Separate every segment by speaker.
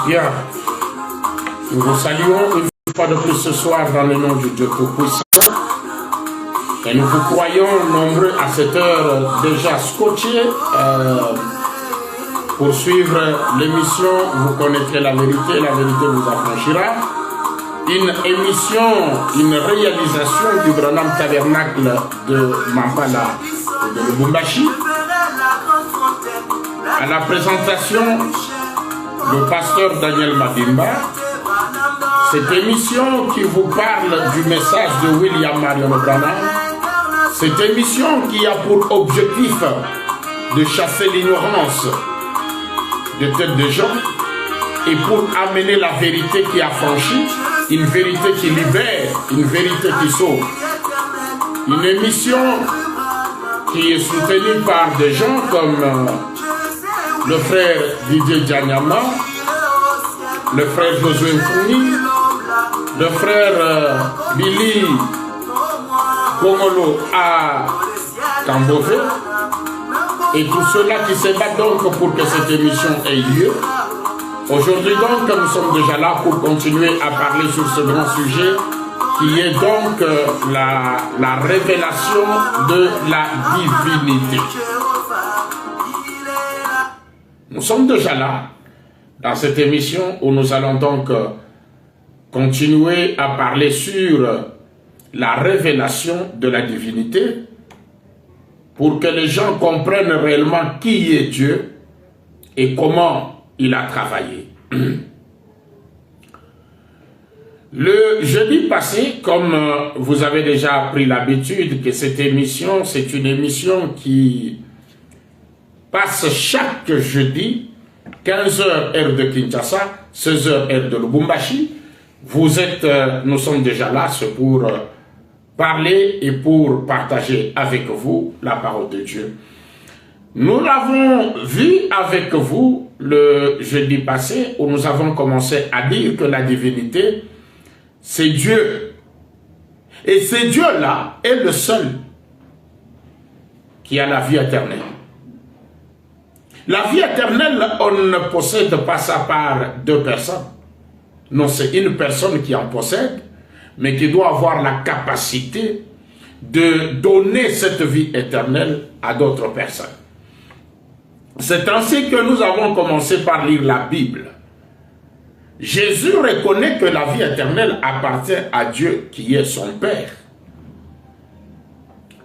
Speaker 1: Bien. Nous vous saluons une fois de plus ce soir dans le nom du Dieu Tout-Puissant. Et nous vous croyons nombreux à cette heure déjà scotchés pour suivre l'émission. Vous connaîtrez la vérité vous affranchira. Une émission, une réalisation du Branham Tabernacle de Mampala et de Lubumbashi. À la présentation, le pasteur Daniel Madimba. Cette émission qui vous parle du message de William Marion Branham. Cette émission qui a pour objectif de chasser l'ignorance de tête de gens et pour amener la vérité qui affranchit, une vérité qui libère, une vérité qui sauve. Une émission qui est soutenue par des gens comme le frère Didier Djanyama, le frère Josué Founi, le frère Billy Kongolo à Cambodge, et tous ceux-là qui se battent donc pour que cette émission ait lieu. Aujourd'hui donc, nous sommes déjà là pour continuer à parler sur ce grand sujet qui est donc la révélation de la divinité. Nous sommes déjà là dans cette émission où nous allons donc continuer à parler sur la révélation de la divinité pour que les gens comprennent réellement qui est Dieu et comment il a travaillé. Le jeudi passé, comme vous avez déjà pris l'habitude que cette émission, c'est une émission qui passe chaque jeudi, 15h heure de Kinshasa, 16h heure de Lubumbashi. Nous sommes déjà là, c'est pour parler et pour partager avec vous la parole de Dieu. Nous l'avons vu avec vous le jeudi passé où nous avons commencé à dire que la divinité, c'est Dieu. Et ce Dieu-là est le seul qui a la vie éternelle. La vie éternelle, on ne possède pas ça par deux personnes. Non, c'est une personne qui en possède, mais qui doit avoir la capacité de donner cette vie éternelle à d'autres personnes. C'est ainsi que nous avons commencé par lire la Bible. Jésus reconnaît que la vie éternelle appartient à Dieu qui est son Père.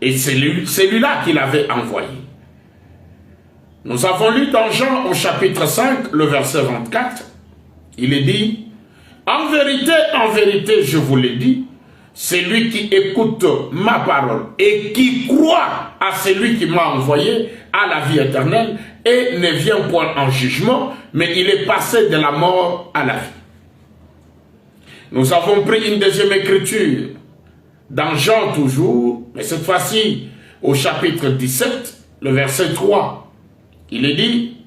Speaker 1: Et c'est lui-là qui l'avait envoyé. Nous avons lu dans Jean au chapitre 5, le verset 24, il est dit, en vérité, je vous l'ai dit, celui qui écoute ma parole et qui croit à celui qui m'a envoyé a la vie éternelle et ne vient point en jugement, mais il est passé de la mort à la vie. Nous avons pris une deuxième écriture dans Jean toujours, mais cette fois-ci au chapitre 17, le verset 3. Il est dit,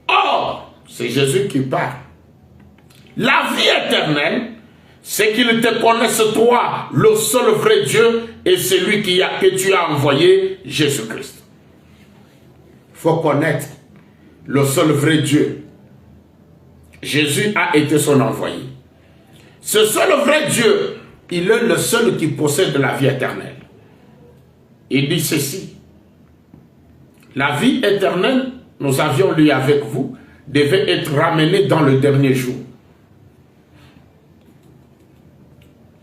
Speaker 1: or, c'est Jésus qui parle. La vie éternelle, c'est qu'il te connaisse toi, le seul vrai Dieu, et celui que tu as envoyé, Jésus-Christ. Il faut connaître le seul vrai Dieu. Jésus a été son envoyé. Ce seul vrai Dieu, il est le seul qui possède la vie éternelle. Il dit ceci. La vie éternelle, nous avions lu avec vous, devait être ramenée dans le dernier jour.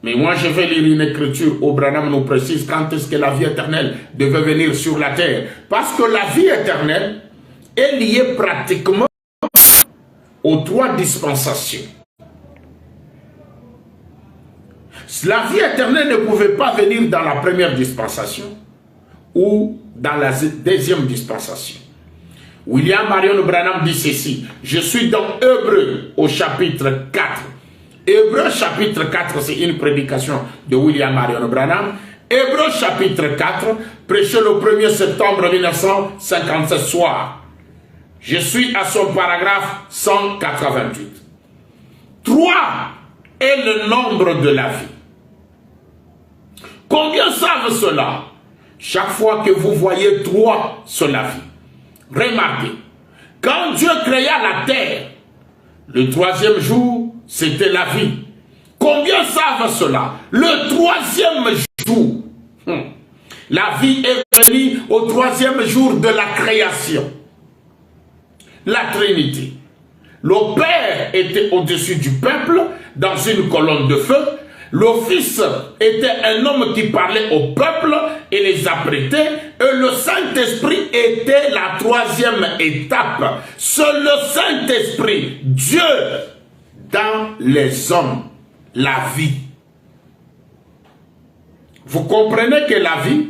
Speaker 1: Mais moi, je vais lire une écriture où Branham nous précise quand est-ce que la vie éternelle devait venir sur la terre. Parce que la vie éternelle est liée pratiquement aux trois dispensations. La vie éternelle ne pouvait pas venir dans la première dispensation ou dans la deuxième dispensation. William Marion Branham dit ceci. Je suis dans Hébreux au chapitre 4. Hébreux chapitre 4, c'est une prédication de William Marion Branham. Hébreux chapitre 4, prêché le 1er septembre 1957 soir. Je suis à son paragraphe 188. 3 est le nombre de la vie. Combien savent cela? Chaque fois que vous voyez 3 sur la vie. Remarquez, quand Dieu créa la terre, Le troisième jour, c'était la vie. Combien savent cela? Le troisième jour, la vie est venue au troisième jour de la création. La Trinité. Le Père était au-dessus du peuple dans une colonne de feu. Le Fils était un homme qui parlait au peuple et les apprêtait. Et le Saint-Esprit était la troisième étape. C'est le Saint-Esprit, Dieu, dans les hommes, la vie. Vous comprenez que la vie,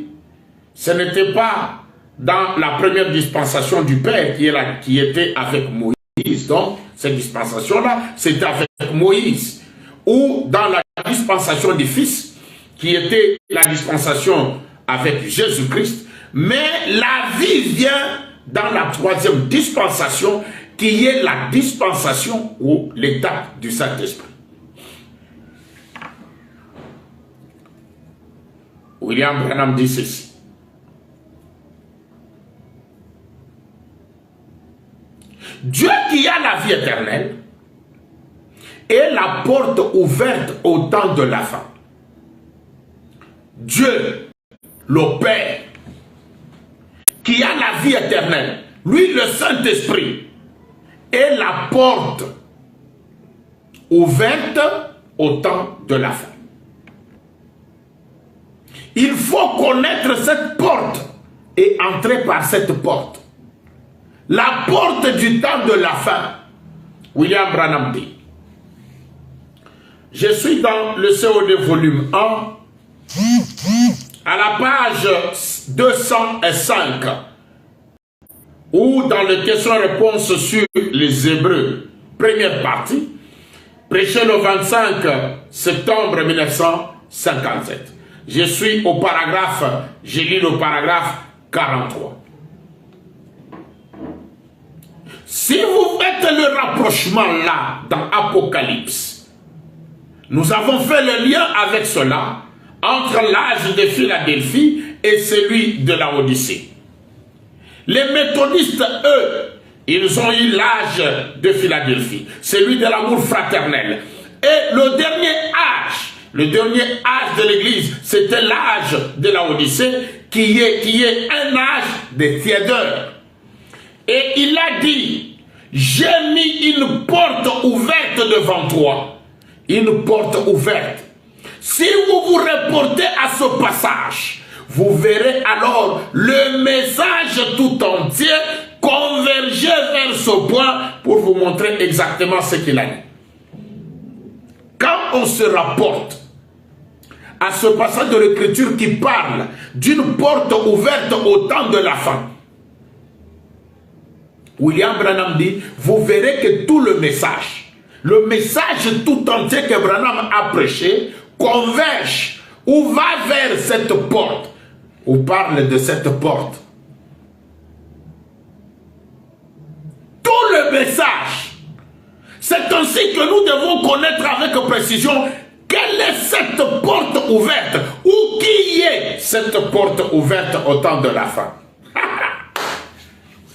Speaker 1: ce n'était pas dans la première dispensation du Père qui était avec Moïse. Donc, cette dispensation-là, c'était avec Moïse. Ou dans la dispensation du Fils, qui était la dispensation avec Jésus-Christ. Mais la vie vient dans la troisième dispensation, qui est la dispensation ou l'étape du Saint-Esprit. William Branham dit ceci. Dieu qui a la vie éternelle est la porte ouverte au temps de la fin. Dieu, le Père, qui a la vie éternelle, lui le Saint-Esprit, est la porte ouverte au temps de la fin. Il faut connaître cette porte et entrer par cette porte. La porte du temps de la fin. William Branham dit. Je suis dans le COD volume 1, à la page 205, ou dans les questions-réponses sur les Hébreux, première partie, prêché le 25 septembre 1957. Je suis au paragraphe, j'ai lu le paragraphe 43. Si vous faites le rapprochement là, dans Apocalypse, nous avons fait le lien avec cela, entre l'âge de Philadelphie et celui de la Odyssée. Les méthodistes, eux, ils ont eu l'âge de Philadelphie, celui de l'amour fraternel. Et le dernier âge de l'Église, c'était l'âge de la Odyssée, qui est un âge de tiédeur. Et il a dit, j'ai mis une porte ouverte devant toi. Une porte ouverte. Si vous vous reportez à ce passage, vous verrez alors le message tout entier converger vers ce point pour vous montrer exactement ce qu'il a dit. Quand on se rapporte à ce passage de l'Écriture qui parle d'une porte ouverte au temps de la fin, William Branham dit, vous verrez que tout le message tout entier que Branham a prêché, converge ou va vers cette porte, ou parle de cette porte. Tout le message. C'est ainsi que nous devons connaître avec précision quelle est cette porte ouverte, ou qui est cette porte ouverte au temps de la fin.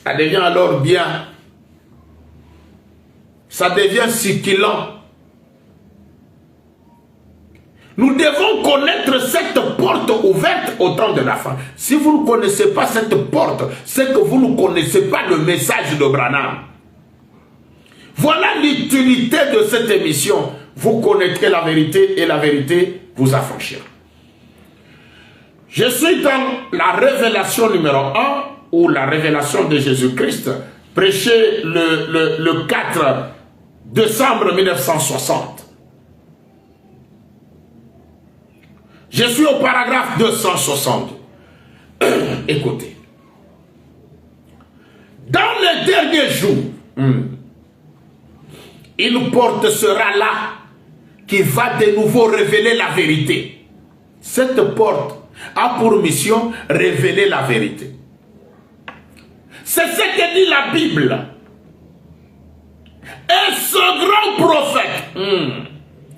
Speaker 1: Ça devient alors bien. Ça devient succulent. Nous devons connaître cette porte ouverte au temps de la fin. Si vous ne connaissez pas cette porte, c'est que vous ne connaissez pas le message de Branham. Voilà l'utilité de cette émission. Vous connaîtrez la vérité et la vérité vous affranchira. Je suis dans la révélation numéro 1, ou la révélation de Jésus-Christ, prêchée le 4 décembre 1960. Je suis au paragraphe 260. Écoutez. Dans les derniers jours, une porte sera là qui va de nouveau révéler la vérité. Cette porte a pour mission révéler la vérité. C'est ce que dit la Bible. Et ce grand prophète,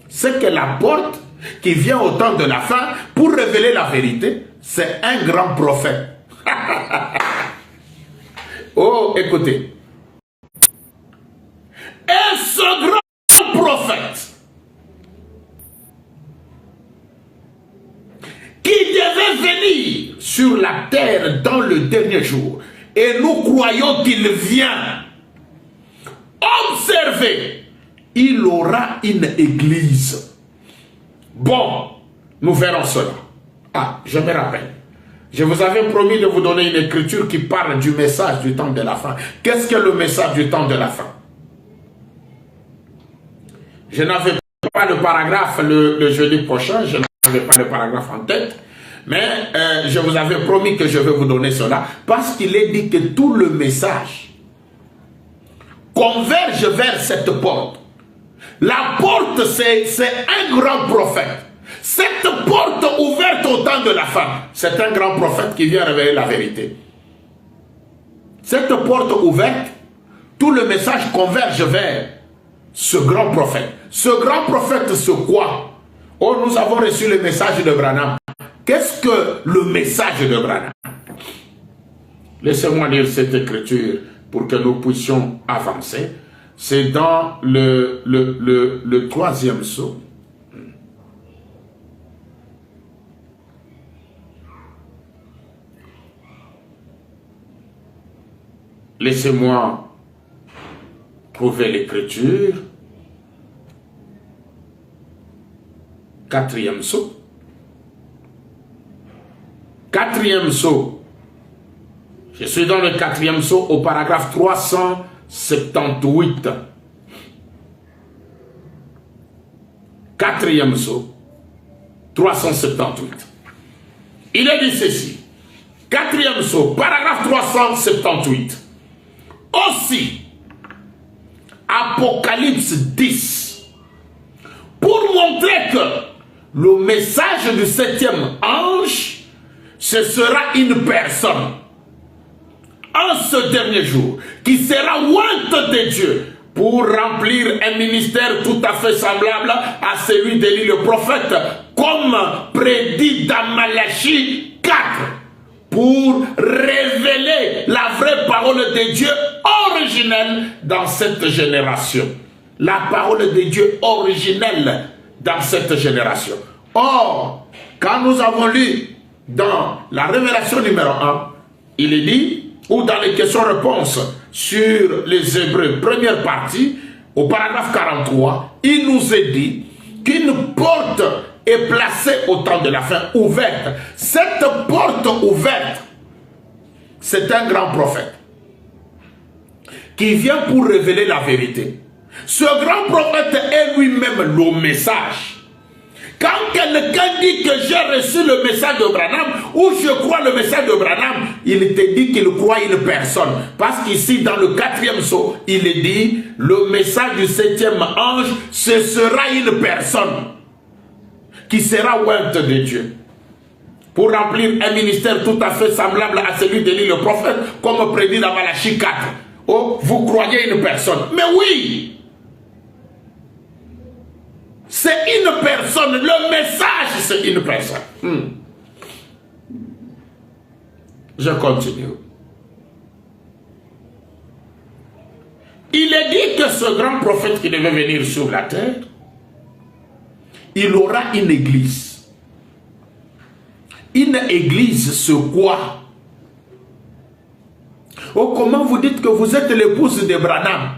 Speaker 1: c'est que la porte qui vient au temps de la fin pour révéler la vérité, c'est un grand prophète. Oh, écoutez. Et ce grand prophète qui devait venir sur la terre dans le dernier jour, et nous croyons qu'il vient. Observez, il aura une église. Bon, nous verrons cela. Ah, je me rappelle. Je vous avais promis de vous donner une écriture qui parle du message du temps de la fin. Qu'est-ce que le message du temps de la fin? Je n'avais pas le paragraphe le jeudi prochain, je n'avais pas le paragraphe en tête, mais je vous avais promis que je vais vous donner cela, parce qu'il est dit que tout le message converge vers cette porte. La porte, c'est un grand prophète. Cette porte ouverte au temps de la fin, c'est un grand prophète qui vient révéler la vérité. Cette porte ouverte, tout le message converge vers ce grand prophète. Ce grand prophète, c'est quoi? Oh, nous avons reçu le message de Branham. Qu'est-ce que le message de Branham? Laissez-moi lire cette écriture pour que nous puissions avancer. C'est dans le troisième psaume. Laissez-moi trouver l'écriture. Quatrième psaume. Quatrième psaume. Je suis dans le quatrième psaume au paragraphe 378. Quatrième psaume. 378. Il est dit ceci. Quatrième psaume, paragraphe 378. Aussi, Apocalypse 10, pour montrer que le message du septième ange, ce sera une personne, en ce dernier jour, qui sera ointe de Dieu, pour remplir un ministère tout à fait semblable à celui d'Élie le prophète, comme prédit dans Malachie 4, pour révéler la vraie parole de Dieu originelle dans cette génération. La parole de Dieu originelle dans cette génération. Or, quand nous avons lu dans la révélation numéro 1, il est dit, ou dans les questions-réponses sur les Hébreux, première partie, au paragraphe 43, il nous est dit qu'une porte est placée au temps de la fin, ouverte. Cette porte ouverte, c'est un grand prophète qui vient pour révéler la vérité. Ce grand prophète est lui-même le message. Quand quelqu'un dit que j'ai reçu le message de Branham ou je crois le message de Branham, il te dit qu'il croit une personne. Parce qu'ici, dans le quatrième sceau, il est dit, le message du septième ange, ce sera une personne qui sera ointe de Dieu, pour remplir un ministère tout à fait semblable à celui d'Élie le prophète, comme prédit dans Malachie 4. Oh, vous croyez une personne? Mais oui! C'est une personne, le message c'est une personne. Je continue. Il est dit que ce grand prophète qui devait venir sur la terre, il aura une église. Une église, c'est quoi? Oh, comment vous dites que vous êtes l'épouse de Branham?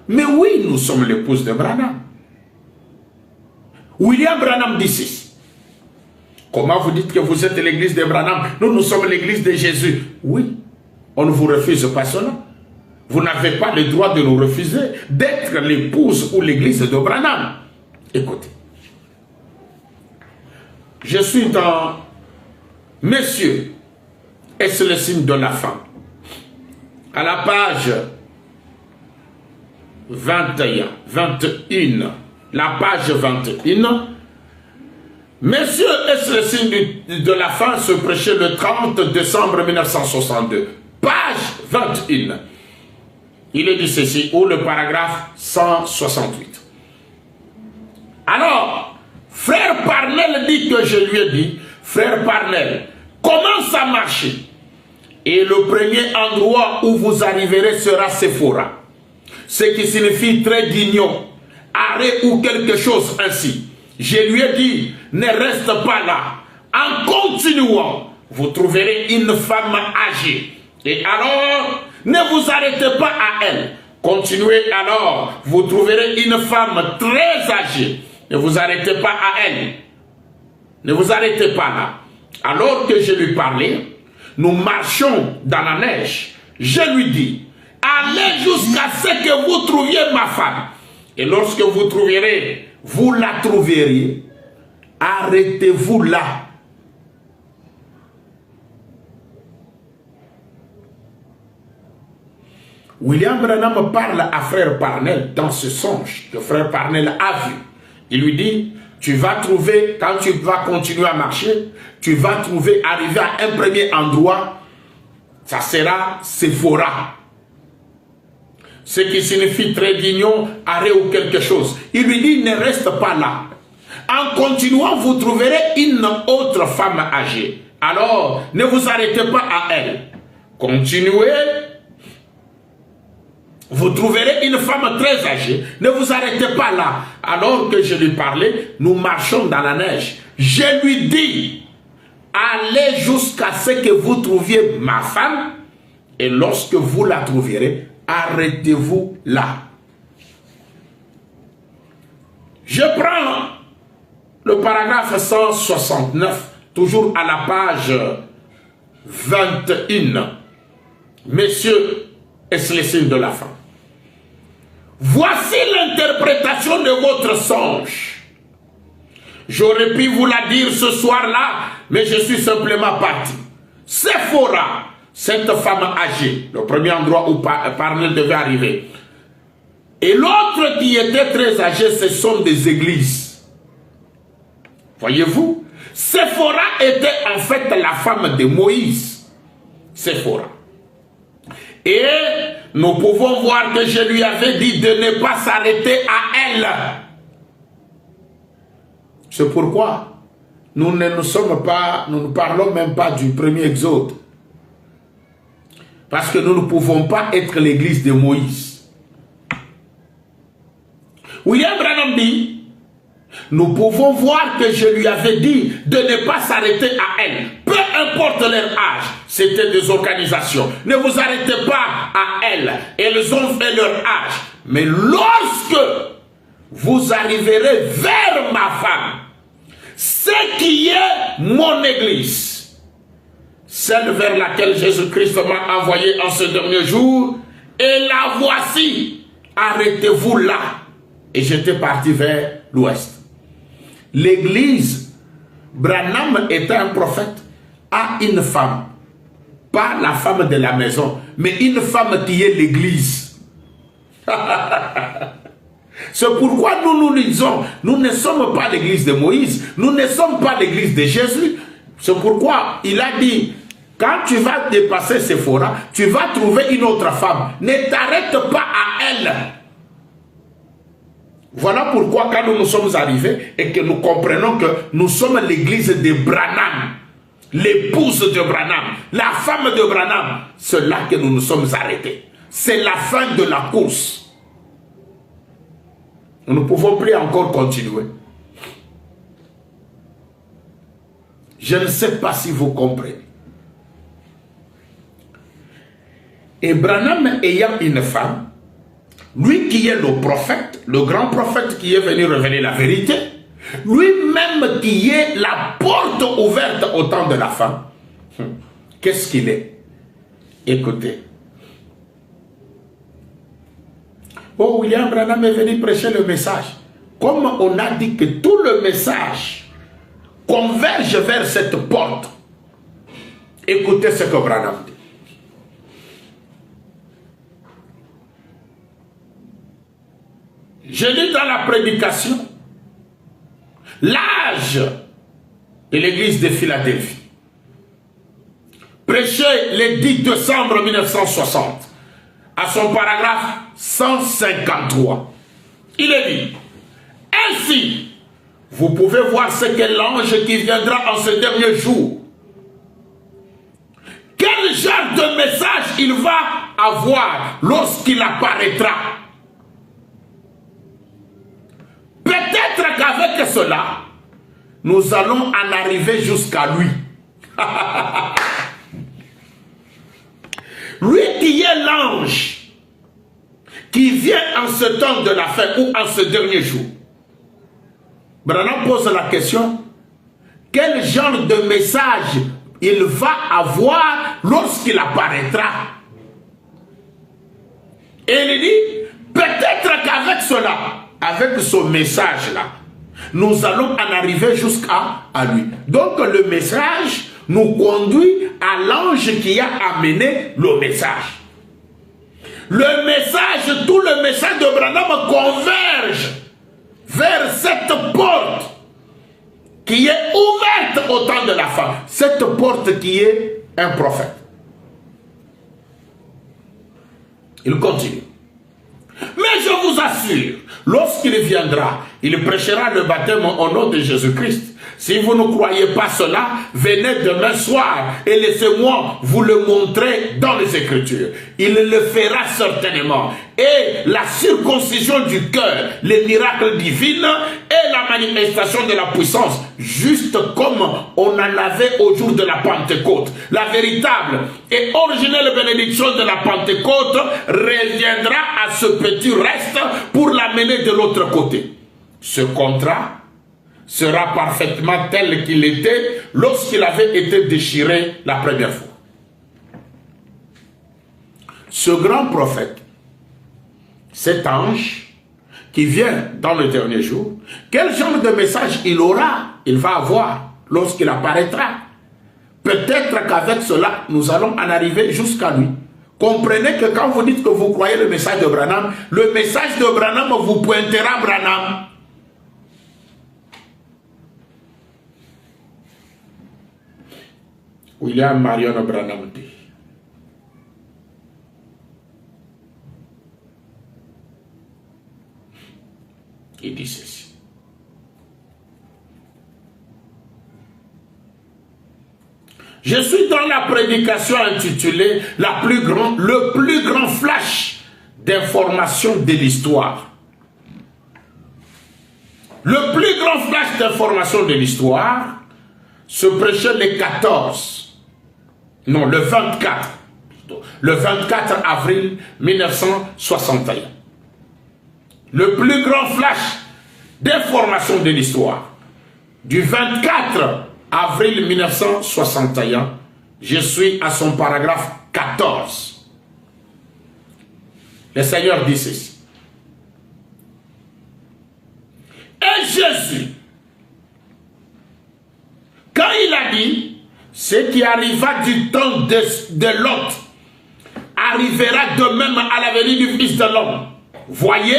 Speaker 1: Mais oui, nous sommes l'épouse de Branham. William Branham dit ceci. Comment vous dites que vous êtes l'église de Branham? Nous sommes l'église de Jésus. Oui, on ne vous refuse pas cela. Vous n'avez pas le droit de nous refuser d'être l'épouse ou l'église de Branham. Écoutez. Je suis dans Messieurs, est-ce le signe de la fin? À la page 21, la page 21, Messieurs, est-ce le signe de la fin, se prêchait le 30 décembre 1962, page 21. Il est dit ceci, ou le paragraphe 168. Alors, frère Parnell dit que je lui ai dit, frère Parnell, comment ça marche? Et le premier endroit où vous arriverez sera Sephora. ce qui signifie trait d'union, arrêt ou quelque chose ainsi. Je lui ai dit, ne reste pas là. En continuant, vous trouverez une femme âgée. Et alors, ne vous arrêtez pas à elle. Continuez alors, vous trouverez une femme très âgée. Ne vous arrêtez pas à elle. Ne vous arrêtez pas là. Alors que je lui parlais, nous marchions dans la neige. Je lui dis, allez jusqu'à ce que vous trouviez ma femme. Et lorsque vous trouverez, vous la trouverez. Arrêtez-vous là. William Branham parle à frère Parnell dans ce songe que frère Parnell a vu. Il lui dit, tu vas trouver, quand tu vas continuer à marcher, tu vas trouver, arriver à un premier endroit, ça sera Sephora. Ce qui signifie trait d'union, arrêt ou quelque chose. Il lui dit, ne reste pas là. En continuant, vous trouverez une autre femme âgée. Alors, ne vous arrêtez pas à elle. Continuez. Vous trouverez une femme très âgée. Ne vous arrêtez pas là. Alors que je lui parlais, nous marchons dans la neige. Je lui dis, allez jusqu'à ce que vous trouviez ma femme. Et lorsque vous la trouverez, arrêtez-vous là. Je prends le paragraphe 169, toujours à la page 21. Messieurs et les signes de la fin. Voici l'interprétation de votre songe. J'aurais pu vous la dire ce soir-là, mais je suis simplement parti. Sephora, cette femme âgée, le premier endroit où Parnell devait arriver. Et l'autre qui était très âgé, ce sont des églises. Voyez-vous, Sephora était en fait la femme de Moïse. Sephora. Et nous pouvons voir que je lui avais dit de ne pas s'arrêter à elle. C'est pourquoi nous ne parlons même pas du premier exode. Parce que nous ne pouvons pas être l'église de Moïse. William Branham dit, nous pouvons voir que je lui avais dit de ne pas s'arrêter à elle. Peu importe leur âge, c'était des organisations. Ne vous arrêtez pas à elles. Elles ont fait leur âge. Mais lorsque vous arriverez vers ma femme, ce qui est mon église, celle vers laquelle Jésus-Christ m'a envoyé en ce dernier jour, et la voici, arrêtez-vous là. Et j'étais parti vers l'ouest. L'église, Branham était un prophète, a une femme. Pas la femme de la maison, mais une femme qui est l'église. C'est pourquoi nous disons, nous ne sommes pas l'église de Moïse, nous ne sommes pas l'église de Jésus. C'est pourquoi il a dit, quand tu vas dépasser Sephora, tu vas trouver une autre femme. Ne t'arrête pas à elle. Voilà pourquoi quand nous sommes arrivés et que nous comprenons que nous sommes l'église de Branham, l'épouse de Branham, la femme de Branham, c'est là que nous nous sommes arrêtés. C'est la fin de la course. Nous ne pouvons plus encore continuer. Je ne sais pas si vous comprenez. Et Branham ayant une femme, lui qui est le prophète, le grand prophète qui est venu révéler la vérité, lui-même qui est la porte ouverte au temps de la femme, qu'est-ce qu'il est? Écoutez. Oh, William Branham est venu prêcher le message. Comme on a dit que tout le message converge vers cette porte, écoutez ce que Branham dit. Je lis dans la prédication l'âge de l'église de Philadelphie. Prêché le 10 décembre 1960 à son paragraphe 153. Il est dit, ainsi, vous pouvez voir ce qu'est l'ange qui viendra en ce dernier jour. Quel genre de message il va avoir lorsqu'il apparaîtra? Peut-être qu'avec cela, nous allons en arriver jusqu'à lui. Lui qui est l'ange, qui vient en ce temps de la fin ou en ce dernier jour. Branham pose la question, quel genre de message il va avoir lorsqu'il apparaîtra? Et il dit, peut-être qu'avec cela, avec ce message-là, nous allons en arriver jusqu'à lui. Donc le message nous conduit à l'ange qui a amené le message. Le message, tout le message de Branham converge vers cette porte qui est ouverte au temps de la fin. Cette porte qui est un prophète. Il continue. Mais je vous assure, lorsqu'il viendra, il prêchera le baptême au nom de Jésus-Christ. Si vous ne croyez pas cela, venez demain soir et laissez-moi vous le montrer dans les Écritures. Il le fera certainement. Et la circoncision du cœur, les miracles divins et la manifestation de la puissance, juste comme on en avait au jour de la Pentecôte. La véritable et originelle bénédiction de la Pentecôte reviendra à ce petit reste pour l'amener de l'autre côté. Ce contrat sera parfaitement tel qu'il était lorsqu'il avait été déchiré la première fois. Ce grand prophète, cet ange qui vient dans le dernier jour, quel genre de message il va avoir lorsqu'il apparaîtra? Peut-être qu'avec cela, nous allons en arriver jusqu'à lui. Comprenez que quand vous dites que vous croyez le message de Branham, le message de Branham vous pointera Branham. William Marion Branham dit, il dit ceci. Je suis dans la prédication intitulée le plus grand flash d'information de l'histoire. Le plus grand flash d'information de l'histoire se prêchait le 24 avril 1961. Le plus grand flash d'information de l'histoire du 24 avril 1961, je suis à son paragraphe 14. Le Seigneur dit ceci. Et Jésus, quand il a dit, ce qui arriva du temps de Lot, arrivera de même à la venue du Fils de l'homme. Voyez,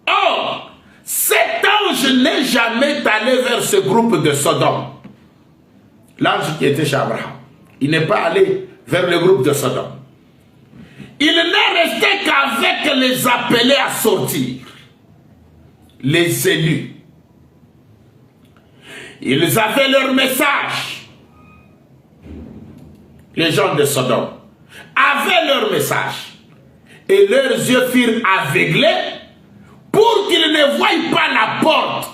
Speaker 1: or, cet ange n'est jamais allé vers ce groupe de Sodome. L'ange qui était chez Abraham, il n'est pas allé vers le groupe de Sodome. Il n'est resté qu'avec les appelés à sortir, les élus. Ils avaient leur message. Les gens de Sodome avaient leur message. Et leurs yeux furent aveuglés pour qu'ils ne voient pas la porte.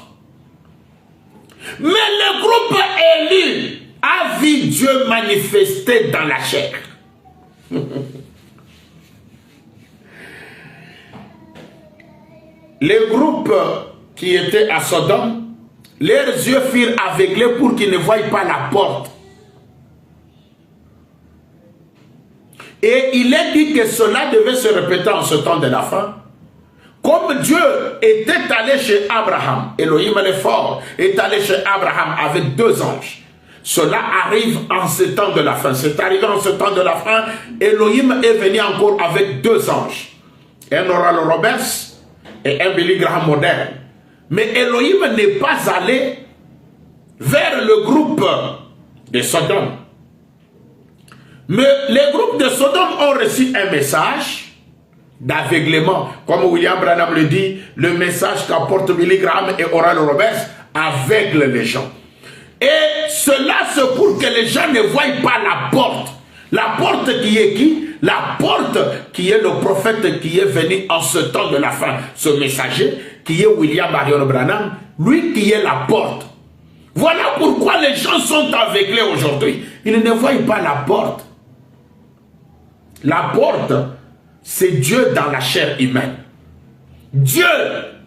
Speaker 1: Mais le groupe élu a vu Dieu manifester dans la chair. Les groupes qui étaient à Sodome, leurs yeux furent aveuglés pour qu'ils ne voient pas la porte. Et il est dit que cela devait se répéter en ce temps de la fin. Comme Dieu était allé chez Abraham, Elohim le fort, est allé chez Abraham avec 2 anges. Cela arrive en ce temps de la fin. C'est arrivé en ce temps de la fin. Elohim est venu encore avec 2 anges. Un Oral Roberts et un Billy Graham moderne. Mais Elohim n'est pas allé vers le groupe de Sodome. Mais les groupes de Sodome ont reçu un message d'aveuglement. Comme William Branham le dit, le message qu'apporte Billy Graham et Oral Roberts aveugle les gens. Et cela, c'est pour que les gens ne voient pas la porte. La porte qui est qui? La porte qui est le prophète qui est venu en ce temps de la fin. Ce messager qui est William Marion Branham, lui qui est la porte. Voilà pourquoi les gens sont aveuglés aujourd'hui. Ils ne voient pas la porte. La porte, c'est Dieu dans la chair humaine. Dieu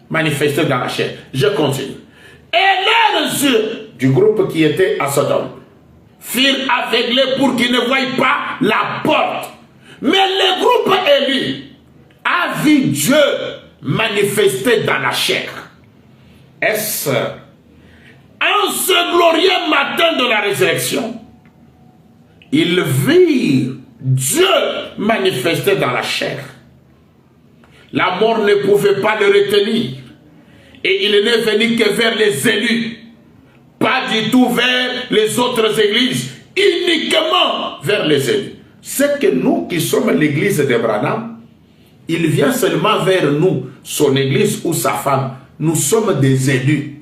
Speaker 1: manifesté dans la chair. Je continue. Et leurs yeux du groupe qui était à Sodome furent aveuglés pour qu'ils ne voient pas la porte. Mais le groupe élu a vu Dieu manifesté dans la chair. Est-ce en ce glorieux matin de la résurrection, ils virent Dieu manifesté dans la chair. La mort ne pouvait pas le retenir. Et il n'est venu que vers les élus. Pas du tout vers les autres églises. Uniquement vers les élus. C'est que nous qui sommes l'église de Branham, il vient seulement vers nous, son église ou sa femme. Nous sommes des élus.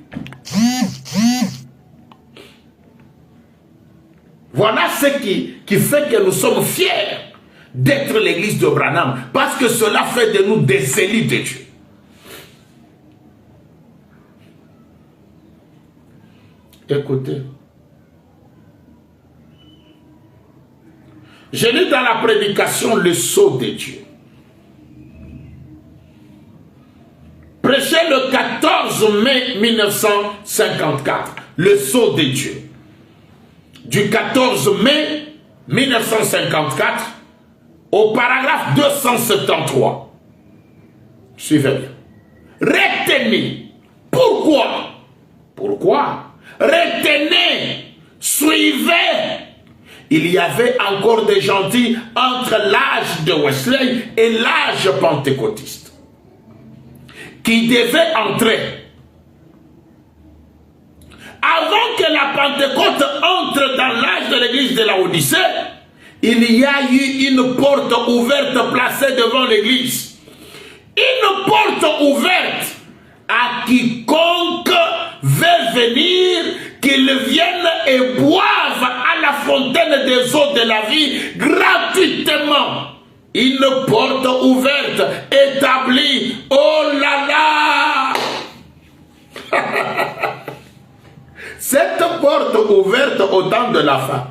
Speaker 1: Voilà ce qui fait que nous sommes fiers d'être l'église de Branham, parce que cela fait de nous des élus de Dieu. Écoutez, j'ai lu dans la prédication le sceau de Dieu. Prêché le 14 mai 1954, le sceau de Dieu. Du 14 mai 1954 au paragraphe 273. Suivez bien. Retenez. Pourquoi? Pourquoi? Retenez. Suivez. Il y avait encore des gentils entre l'âge de Wesley et l'âge pentecôtiste qui devaient entrer. Avant que la Pentecôte entre dans l'âge de l'église de la Odyssée, il y a eu une porte ouverte placée devant l'église. Une porte ouverte à quiconque veut venir, qu'il vienne et boive à la fontaine des eaux de la vie gratuitement. Une porte ouverte établie. Oh là là! Cette porte ouverte au temps de la fin,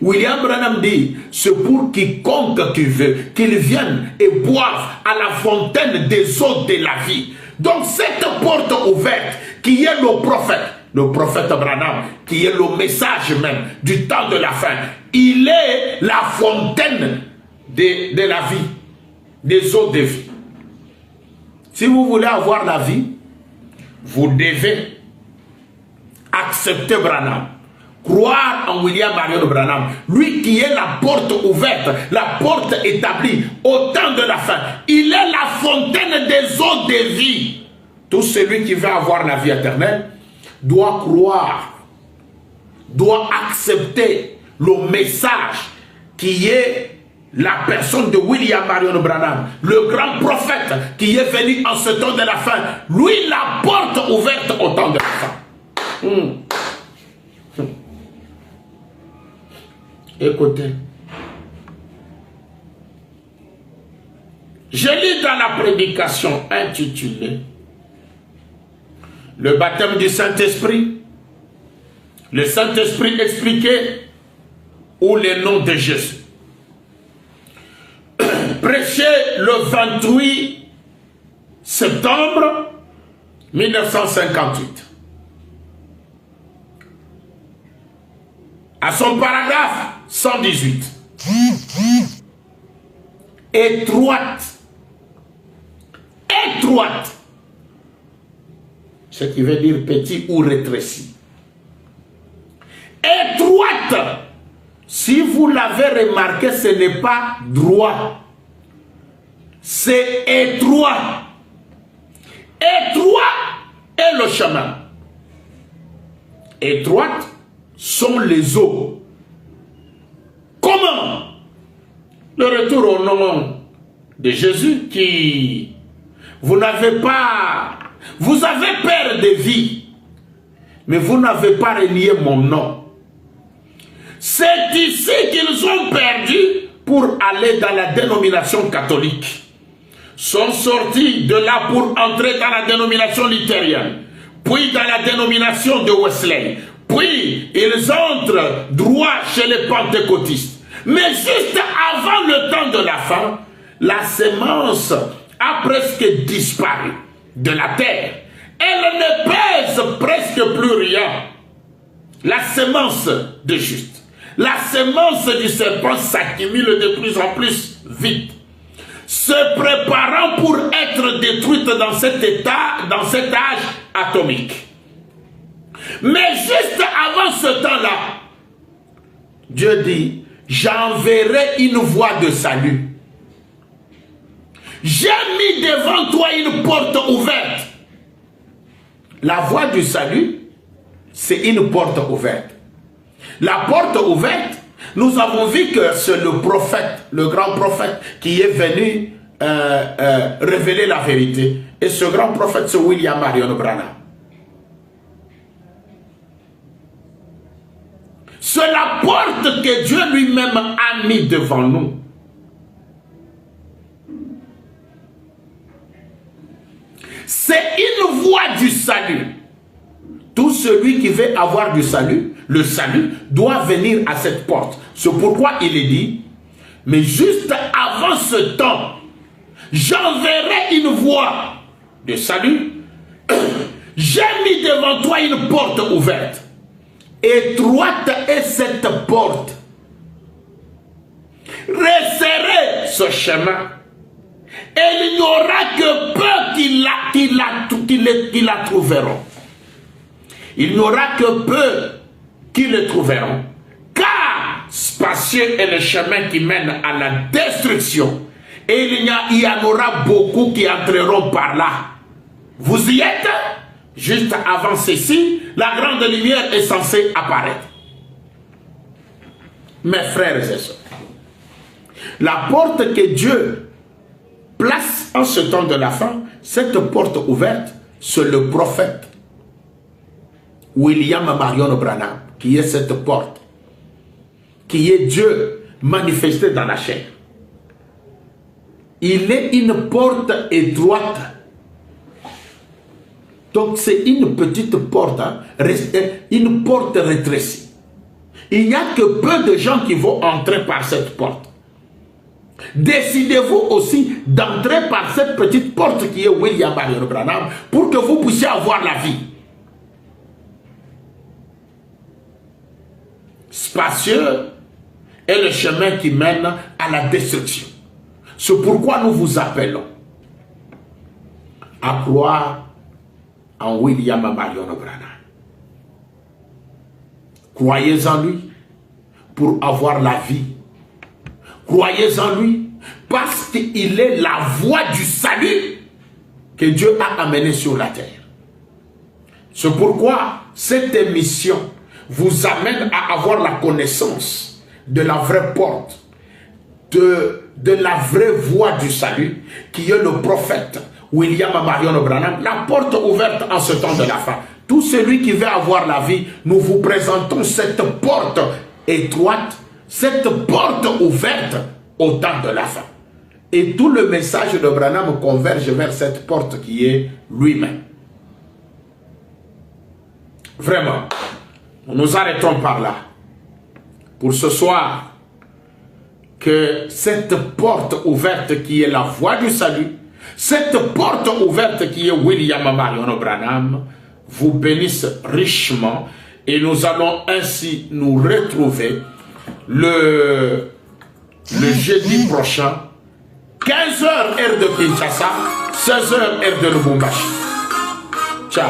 Speaker 1: William Branham dit, c'est pour quiconque qui veut qu'il vienne et boive à la fontaine des eaux de la vie. Donc cette porte ouverte qui est le prophète Branham, qui est le message même du temps de la fin, il est la fontaine de la vie, des eaux de vie. Si vous voulez avoir la vie, vous devez accepter Branham, croire en William Marion Branham, lui qui est la porte ouverte, la porte établie au temps de la fin. Il est la fontaine des eaux de vie. Tout celui qui veut avoir la vie éternelle doit croire, doit accepter le message qui est la personne de William Marion Branham, le grand prophète qui est venu en ce temps de la fin. Lui, la porte ouverte au temps de la fin. Écoutez, je lis dans la prédication intitulée le baptême du Saint-Esprit, le Saint-Esprit expliqué ou le nom de Jésus. Prêché le 28 septembre 1958. À son paragraphe 118. Étroite. Étroite. Ce qui veut dire petit ou rétréci. Étroite. Si vous l'avez remarqué, ce n'est pas droit. C'est étroit. Étroit est le chemin. Étroite sont les eaux. Comment? Le retour au nom de Jésus qui... Vous n'avez pas... Vous avez peur de vie, mais vous n'avez pas renié mon nom. C'est ici qu'ils ont perdu pour aller dans la dénomination catholique. sont sortis de là pour entrer dans la dénomination luthérienne, puis dans la dénomination de Wesley, puis ils entrent droit chez les pentecôtistes. Mais juste avant le temps de la fin, la sémence a presque disparu de la terre. Elle ne pèse presque plus rien. La sémence de juste. La sémence du serpent s'accumule de plus en plus vite, se préparant pour être détruite dans cet état, dans cet âge atomique. Mais juste avant ce temps-là, Dieu dit, j'enverrai une voie de salut. J'ai mis devant toi une porte ouverte. La voie du salut, c'est une porte ouverte. La porte ouverte, nous avons vu que c'est le prophète, le grand prophète qui est venu révéler la vérité. Et ce grand prophète, c'est William Marion Branham. C'est la porte que Dieu lui-même a mis devant nous. C'est une voie du salut. Tout celui qui veut avoir du salut, le salut, doit venir à cette porte. C'est pourquoi il est dit, mais juste avant ce temps, j'enverrai une voie de salut. J'ai mis devant toi une porte ouverte. Étroite est cette porte. Resserrez ce chemin. Et il n'y aura que peu qui la trouveront. Il n'y aura que peu qui le trouveront. Car spacieux est le chemin qui mène à la destruction. Et il y en aura beaucoup qui entreront par là. Vous y êtes? Juste avant ceci, la grande lumière est censée apparaître. Mes frères et sœurs, la porte que Dieu place en ce temps de la fin, cette porte ouverte, c'est le prophète William Marion Branham qui est cette porte, qui est Dieu manifesté dans la chair. Il est une porte étroite. Donc c'est une petite porte, hein, une porte rétrécie. Il n'y a que peu de gens qui vont entrer par cette porte. Décidez-vous aussi d'entrer par cette petite porte qui est William Marion Branham pour que vous puissiez avoir la vie. Spacieux est le chemin qui mène à la destruction. C'est pourquoi nous vous appelons à croire en William Marion Branham. Croyez en lui pour avoir la vie. Croyez en lui parce qu'il est la voie du salut que Dieu a amené sur la terre. C'est pourquoi cette émission vous amène à avoir la connaissance de la vraie porte, de la vraie voie du salut, qui est le prophète William Marion Branham, la porte ouverte en ce temps de la fin. Tout celui qui veut avoir la vie, nous vous présentons cette porte étroite, cette porte ouverte au temps de la fin. Et tout le message de Branham converge vers cette porte qui est lui-même. Vraiment, nous nous arrêtons par là. Pour ce soir, que cette porte ouverte qui est la voie du salut, cette porte ouverte qui est William Marion Branham, vous bénisse richement et nous allons ainsi nous retrouver le jeudi prochain, 15h heure de Kinshasa, 16h heure de Lubumbashi. Ciao.